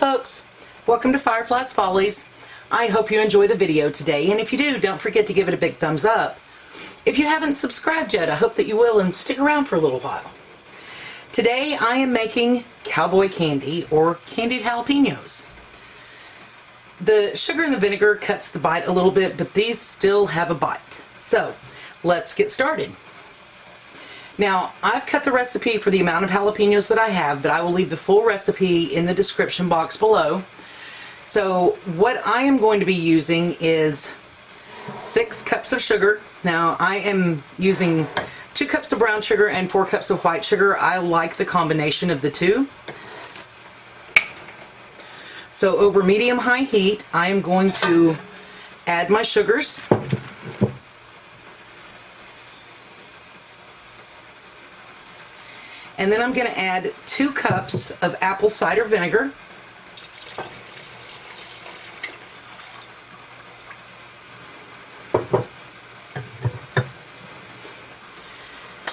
folks, welcome to Fyrefly's Follies. I hope you enjoy the video today, and if you do, don't forget to give it a big thumbs up. If you haven't subscribed yet, I hope that you will and stick around for a little while. Today I am making Kowboy Kandy, or candied jalapenos. The sugar and the vinegar cuts the bite a little bit, but these still have a bite. So let's get started. Now, I've cut the recipe for the amount of jalapenos that I have, but I will leave the full recipe in the description box below. So what I am going to be using is 6 cups of sugar. Now, I am using 2 cups of brown sugar and 4 cups of white sugar. I like the combination of the two. So over medium-high heat, I am going to add my sugars. And then I'm going to add 2 cups of apple cider vinegar.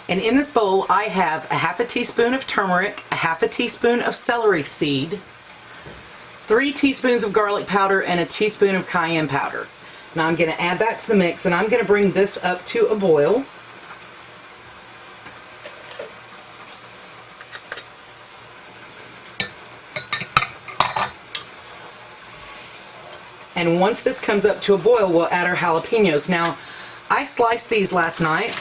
And in this bowl I have a half a teaspoon of turmeric, a half a teaspoon of celery seed, 3 teaspoons of garlic powder, and a teaspoon of cayenne powder. Now I'm going to add that to the mix, and I'm going to bring this up to a boil. And once this comes up to a boil, we'll add our jalapenos. Now, I sliced these last night.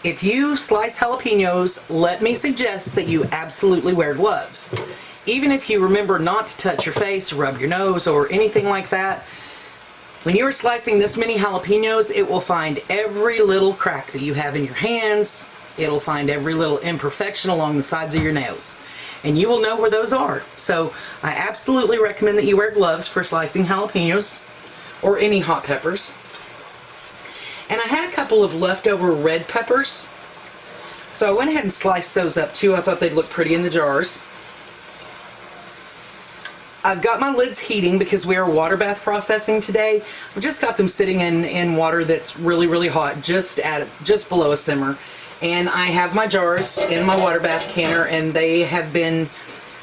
If you slice jalapenos, let me suggest that you absolutely wear gloves. Even if you remember not to touch your face, rub your nose, or anything like that, when you are slicing this many jalapenos, it will find every little crack that you have in your hands. It'll find every little imperfection along the sides of your nails. And you will know where those are. So I absolutely recommend that you wear gloves for slicing jalapenos or any hot peppers. And I had a couple of leftover red peppers, so I went ahead and sliced those up too. I thought they'd look pretty in the jars. I've got my lids heating because we are water bath processing today. I've just got them sitting in water that's really hot, just below a simmer. And I have my jars in my water bath canner, and they have been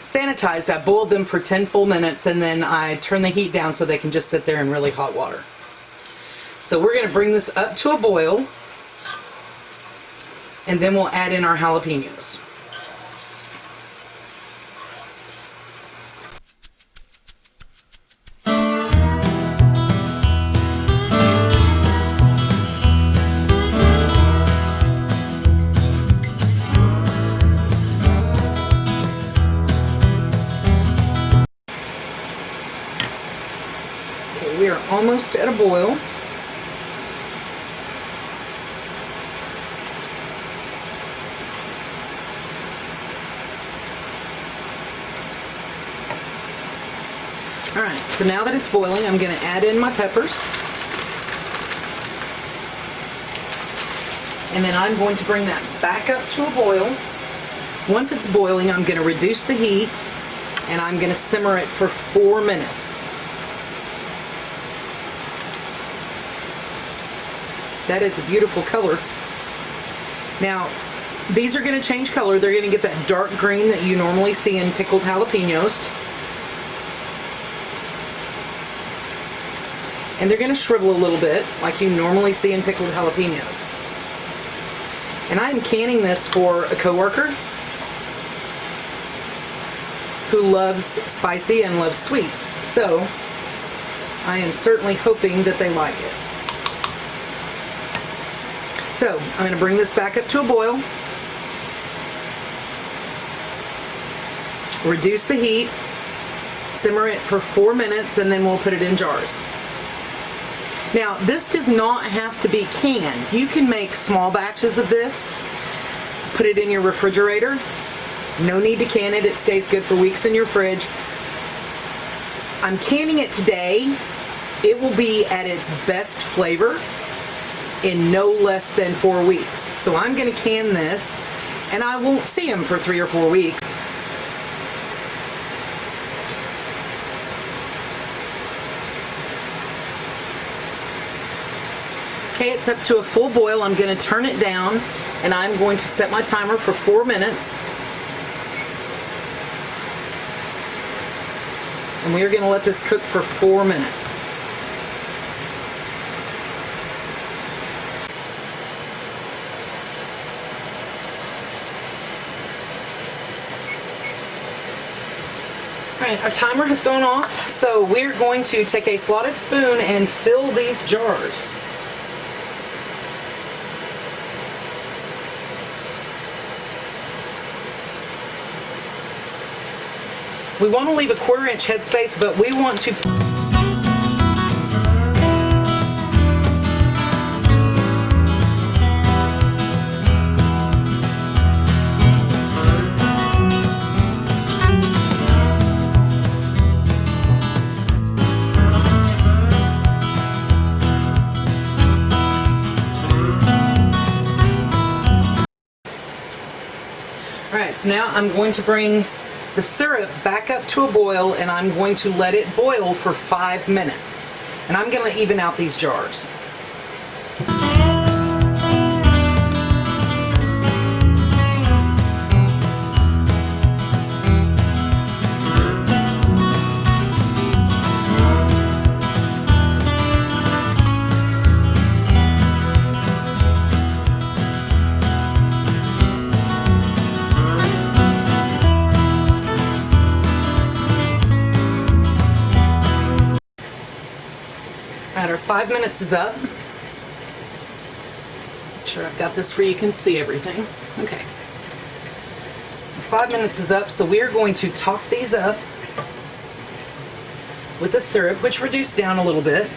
sanitized. I boiled them for 10 full minutes, and then I turn the heat down so they can just sit there in really hot water. So we're going to bring this up to a boil, and then we'll add in our jalapenos. We are almost at a boil. Alright, so now that it's boiling, I'm going to add in my peppers. And then I'm going to bring that back up to a boil. Once it's boiling, I'm going to reduce the heat, and I'm going to simmer it for 4 minutes. That is a beautiful color. Now, these are going to change color. They're going to get that dark green that you normally see in pickled jalapenos. And they're going to shrivel a little bit, like you normally see in pickled jalapenos. And I'm canning this for a coworker who loves spicy and loves sweet. So, I am certainly hoping that they like it. So, I'm going to bring this back up to a boil, reduce the heat, simmer it for 4 minutes, and then we'll put it in jars. Now, this does not have to be canned. You can make small batches of this, put it in your refrigerator. No need to can it. It stays good for weeks in your fridge. I'm canning it today. It will be at its best flavor in no less than 4 weeks. So I'm going to can this, and I won't see them for 3 or 4 weeks. Okay, it's up to a full boil. I'm going to turn it down, and I'm going to set my timer for 4 minutes. And we are going to let this cook for 4 minutes. Alright, our timer has gone off, so we're going to take a slotted spoon and fill these jars. We want to leave a 1/4 inch headspace, but we want to Alright, so now I'm going to bring the syrup back up to a boil, and I'm going to let it boil for 5 minutes. And I'm going to even out these jars. Alright, our 5 minutes is up. Make sure I've got this where you can see everything. Okay. 5 minutes is up, so we're going to top these up with the syrup, which reduced down a little bit.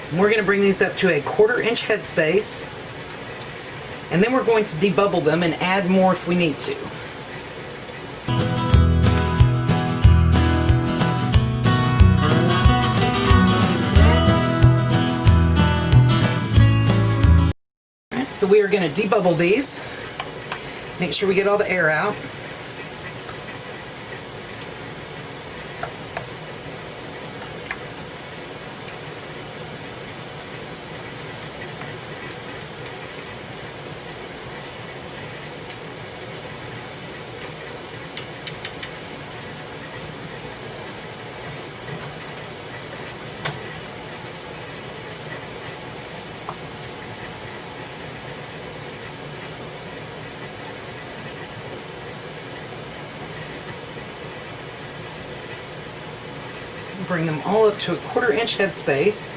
And we're going to bring these up to a 1/4 inch headspace. And then we're going to debubble them and add more if we need to. So we are going to debubble these, make sure we get all the air out. Bring them all up to a 1/4 inch headspace.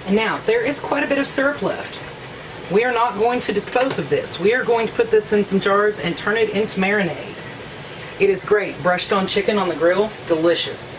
And now, there is quite a bit of syrup left. We are not going to dispose of this. We are going to put this in some jars and turn it into marinade. It is great. Brushed on chicken on the grill, delicious.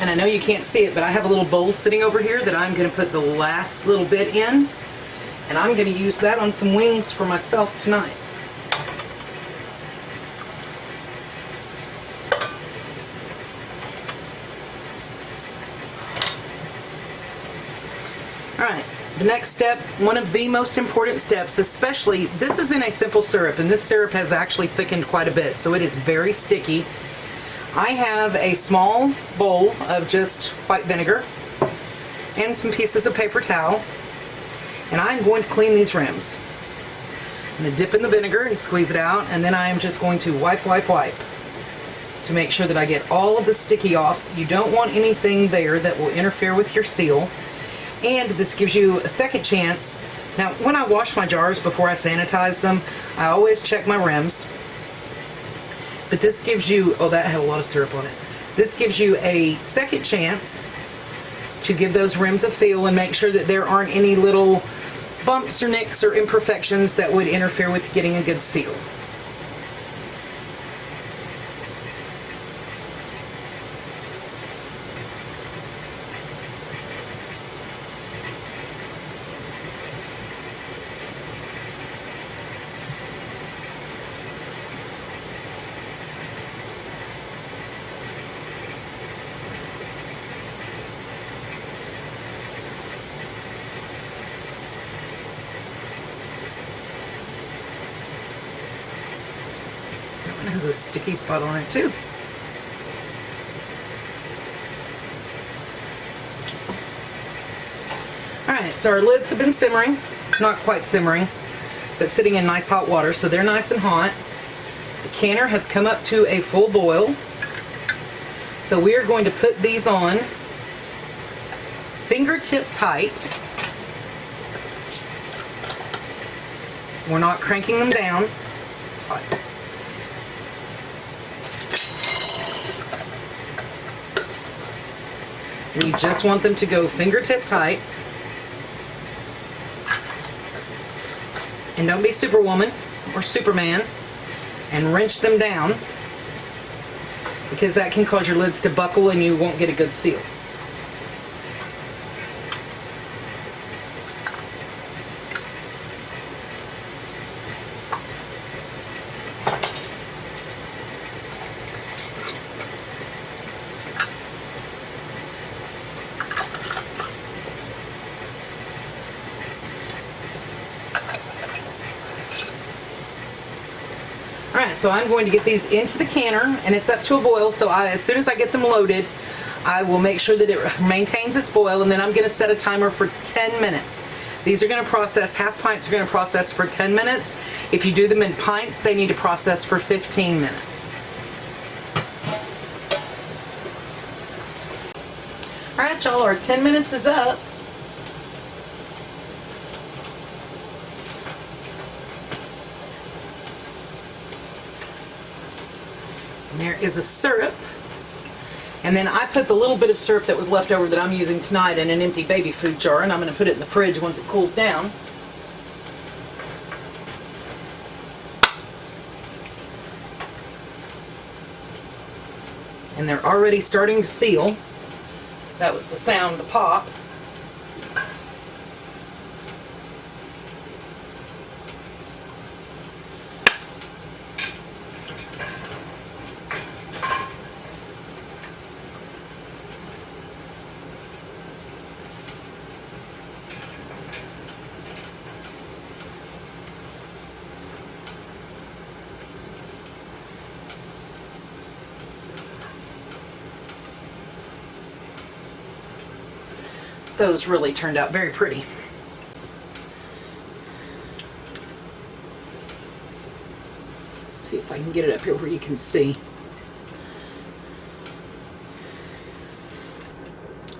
And I know you can't see it, but I have a little bowl sitting over here that I'm going to put the last little bit in. And I'm going to use that on some wings for myself tonight. Alright, the next step, one of the most important steps, especially, this is in a simple syrup, and this syrup has actually thickened quite a bit, so it is very sticky. I have a small bowl of just white vinegar and some pieces of paper towel, and I'm going to clean these rims. I'm going to dip in the vinegar and squeeze it out, and then I'm just going to wipe to make sure that I get all of the sticky off. You don't want anything there that will interfere with your seal, and this gives you a second chance. Now, when I wash my jars before I sanitize them, I always check my rims. But this gives you, oh, that had a lot of syrup on it. This gives you a second chance to give those rims a feel and make sure that there aren't any little bumps or nicks or imperfections that would interfere with getting a good seal. It has a sticky spot on it too. Alright, so our lids have been simmering. Not quite simmering, but sitting in nice hot water, so they're nice and hot. The canner has come up to a full boil. So we are going to put these on fingertip tight. We're not cranking them down. It's hot. We just want them to go fingertip tight. And don't be Superwoman or Superman and wrench them down, because that can cause your lids to buckle and you won't get a good seal. Alright, so I'm going to get these into the canner, and it's up to a boil, so as soon as I get them loaded, I will make sure that it maintains its boil, and then I'm going to set a timer for 10 minutes. These are going to process, half pints are going to process for 10 minutes. If you do them in pints, they need to process for 15 minutes. Alright y'all, our 10 minutes is up. And there is a syrup, and then I put the little bit of syrup that was left over that I'm using tonight in an empty baby food jar, and I'm going to put it in the fridge once it cools down. And they're already starting to seal. That was the sound to pop. Those really turned out very pretty. Let's see if I can get it up here where you can see.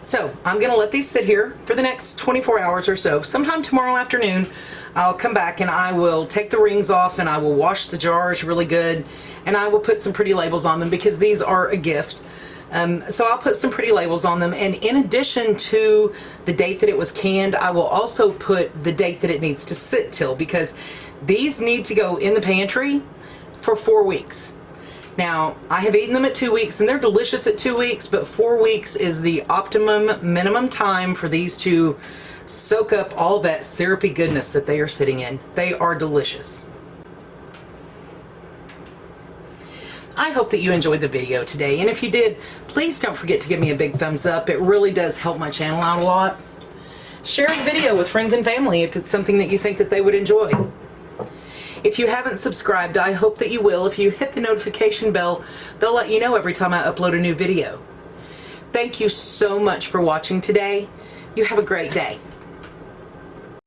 So I'm going to let these sit here for the next 24 hours or so. Sometime tomorrow afternoon I'll come back and I will take the rings off and I will wash the jars really good, and I will put some pretty labels on them because these are a gift. So I'll put some pretty labels on them, and in addition to the date that it was canned, I will also put the date that it needs to sit till, because these need to go in the pantry for 4 weeks. Now, I have eaten them at 2 weeks and they're delicious at 2 weeks, but 4 weeks is the optimum minimum time for these to soak up all that syrupy goodness that they are sitting in. They are delicious. I hope that you enjoyed the video today, and if you did, please don't forget to give me a big thumbs up. It really does help my channel out a lot. Share the video with friends and family if it's something that you think that they would enjoy. If you haven't subscribed, I hope that you will. If you hit the notification bell, they'll let you know every time I upload a new video. Thank you so much for watching today. You have a great day.